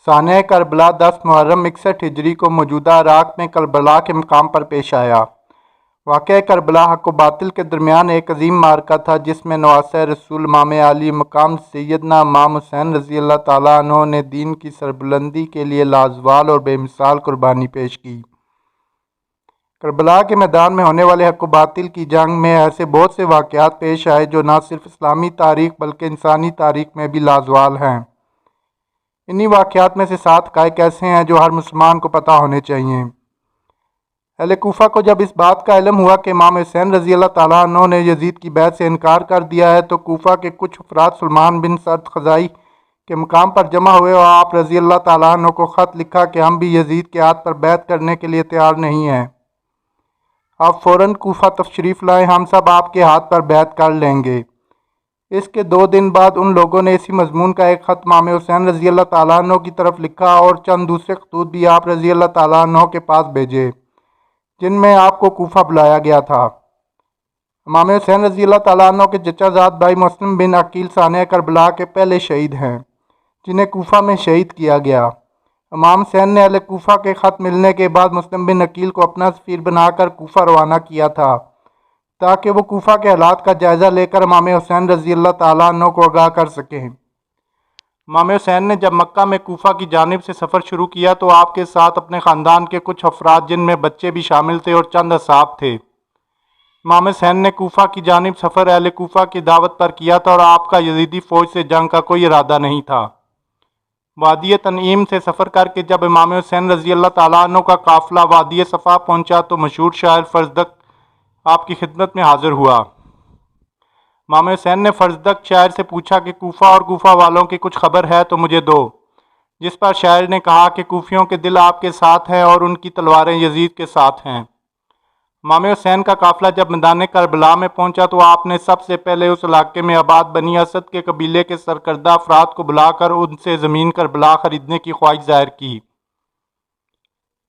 سانحہ کربلا 10 محرم 61 ہجری کو موجودہ عراق میں کربلا کے مقام پر پیش آیا۔ واقعہ کربلا حق و باطل کے درمیان ایک عظیم معرکہ تھا جس میں نواسہ رسول امام عالی مقام سیدنا امام حسین رضی اللہ تعالیٰ عنہ نے دین کی سربلندی کے لیے لازوال اور بے مثال قربانی پیش کی۔ کربلا کے میدان میں ہونے والے حق و باطل کی جنگ میں ایسے بہت سے واقعات پیش آئے جو نہ صرف اسلامی تاریخ بلکہ انسانی تاریخ میں بھی لازوال ہیں۔ انہی واقعات میں سے 7 حقائق ایسے ہیں جو ہر مسلمان کو پتہ ہونے چاہیے۔ اہل کوفہ کو جب اس بات کا علم ہوا کہ امام حسین رضی اللہ تعالیٰ عنہ نے یزید کی بیعت سے انکار کر دیا ہے تو کوفہ کے کچھ افراد سلمان بن سرد خزائی کے مقام پر جمع ہوئے اور آپ رضی اللہ تعالیٰ عنہ کو خط لکھا کہ ہم بھی یزید کے ہاتھ پر بیعت کرنے کے لیے تیار نہیں ہیں، آپ فوراً کوفہ تشریف لائیں، ہم سب آپ کے ہاتھ پر بیعت کر لیں گے۔ اس کے 2 دن بعد ان لوگوں نے اسی مضمون کا ایک خط امام حسین رضی اللہ تعالیٰ عنہ کی طرف لکھا اور چند دوسرے خطوط بھی آپ رضی اللہ تعالیٰ عنہ کے پاس بھیجے جن میں آپ کو کوفہ بلایا گیا تھا۔ امام حسین رضی اللہ تعالیٰ عنہ کے چچا زاد بھائی مسلم بن عقیل سانحہ کربلا کے پہلے شہید ہیں جنہیں کوفہ میں شہید کیا گیا۔ امام حسین نے اہل کوفہ کے خط ملنے کے بعد مسلم بن عقیل کو اپنا سفیر بنا کر کوفہ روانہ کیا تھا تاکہ وہ کوفہ کے حالات کا جائزہ لے کر امام حسین رضی اللہ تعالیٰ عنہ کو آگاہ کر سکیں۔ امام حسین نے جب مکہ میں کوفہ کی جانب سے سفر شروع کیا تو آپ کے ساتھ اپنے خاندان کے کچھ افراد جن میں بچے بھی شامل تھے اور چند اصحاب تھے۔ امام حسین نے کوفہ کی جانب سفر اہل کوفہ کی دعوت پر کیا تھا اور آپ کا یزیدی فوج سے جنگ کا کوئی ارادہ نہیں تھا۔ وادی تنعیم سے سفر کر کے جب امام حسین رضی اللہ تعالیٰ عنہ کا قافلہ وادی صفا پہنچا تو مشہور شاعر فرزدق آپ کی خدمت میں حاضر ہوا۔ امام حسین نے فرزدق شاعر سے پوچھا کہ کوفہ اور کوفہ والوں کی کچھ خبر ہے تو مجھے دو، جس پر شاعر نے کہا کہ کوفیوں کے دل آپ کے ساتھ ہیں اور ان کی تلواریں یزید کے ساتھ ہیں۔ امام حسین کا قافلہ جب میدان کربلا میں پہنچا تو آپ نے سب سے پہلے اس علاقے میں آباد بنی اسد کے قبیلے کے سرکردہ افراد کو بلا کر ان سے زمین کربلا خریدنے کی خواہش ظاہر کی۔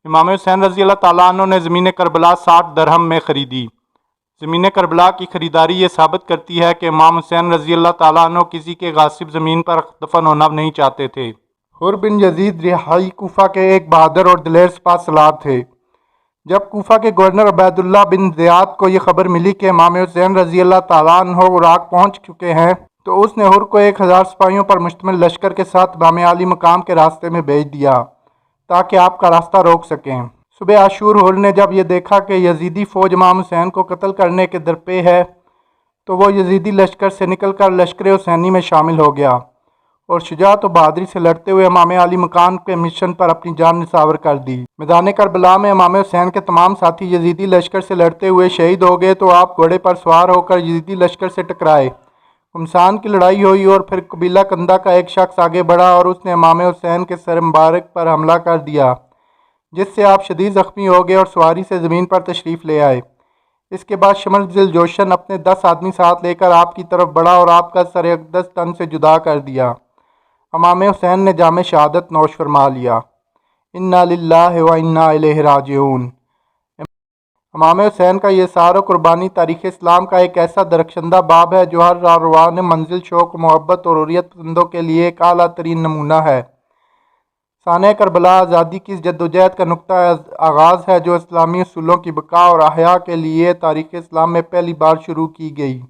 امام حسین رضی اللہ تعالیٰ عنہ نے زمین کربلا 60 درہم میں خریدی۔ زمین کربلا کی خریداری یہ ثابت کرتی ہے کہ امام حسین رضی اللہ تعالیٰ عنہ کسی کے غاصب زمین پر دفن ہونا نہیں چاہتے تھے۔ حر بن یزید رہائی کوفہ کے ایک بہادر اور دلیر سپہ سالار تھے۔ جب کوفہ کے گورنر عبید اللہ بن زیاد کو یہ خبر ملی کہ امام حسین رضی اللہ تعالیٰ عنہ عراق پہنچ چکے ہیں تو اس نے حر کو 1000 سپاہیوں پر مشتمل لشکر کے ساتھ امام عالی مقام کے راستے میں بھیج دیا تاکہ آپ کا راستہ روک سکیں۔ صبح عاشور حر نے جب یہ دیکھا کہ یزیدی فوج امام حسین کو قتل کرنے کے درپے ہے تو وہ یزیدی لشکر سے نکل کر لشکر حسینی میں شامل ہو گیا اور شجاعت و بہادری سے لڑتے ہوئے امام عالی مقام کے مشن پر اپنی جان نثار کر دی۔ میدان کربلا میں امام حسین کے تمام ساتھی یزیدی لشکر سے لڑتے ہوئے شہید ہو گئے تو آپ گھوڑے پر سوار ہو کر یزیدی لشکر سے ٹکرائے۔ گمسان کی لڑائی ہوئی اور پھر قبیلہ کندہ کا ایک شخص آگے بڑھا اور اس نے امام حسین کے سر مبارک پر حملہ کر دیا جس سے آپ شدید زخمی ہو گئے اور سواری سے زمین پر تشریف لے آئے۔ اس کے بعد شمس ذی الجوشن اپنے 10 آدمی ساتھ لے کر آپ کی طرف بڑھا اور آپ کا سر اقدس تن سے جدا کر دیا۔ امام حسین نے جام شہادت نوش فرما لیا۔ انا للہ و انا الیہ راجعون۔ امام حسین کا یہ اثار و قربانی تاریخ اسلام کا ایک ایسا درخشندہ باب ہے جو ہر راہروان منزل شوق محبت اور حریت پسندوں کے لیے ایک اعلیٰ ترین نمونہ ہے۔ سانحہ کربلا آزادی کی اس جدوجہد کا نقطہ آغاز ہے جو اسلامی اصولوں کی بقا اور احیاء کے لیے تاریخ اسلام میں پہلی بار شروع کی گئی۔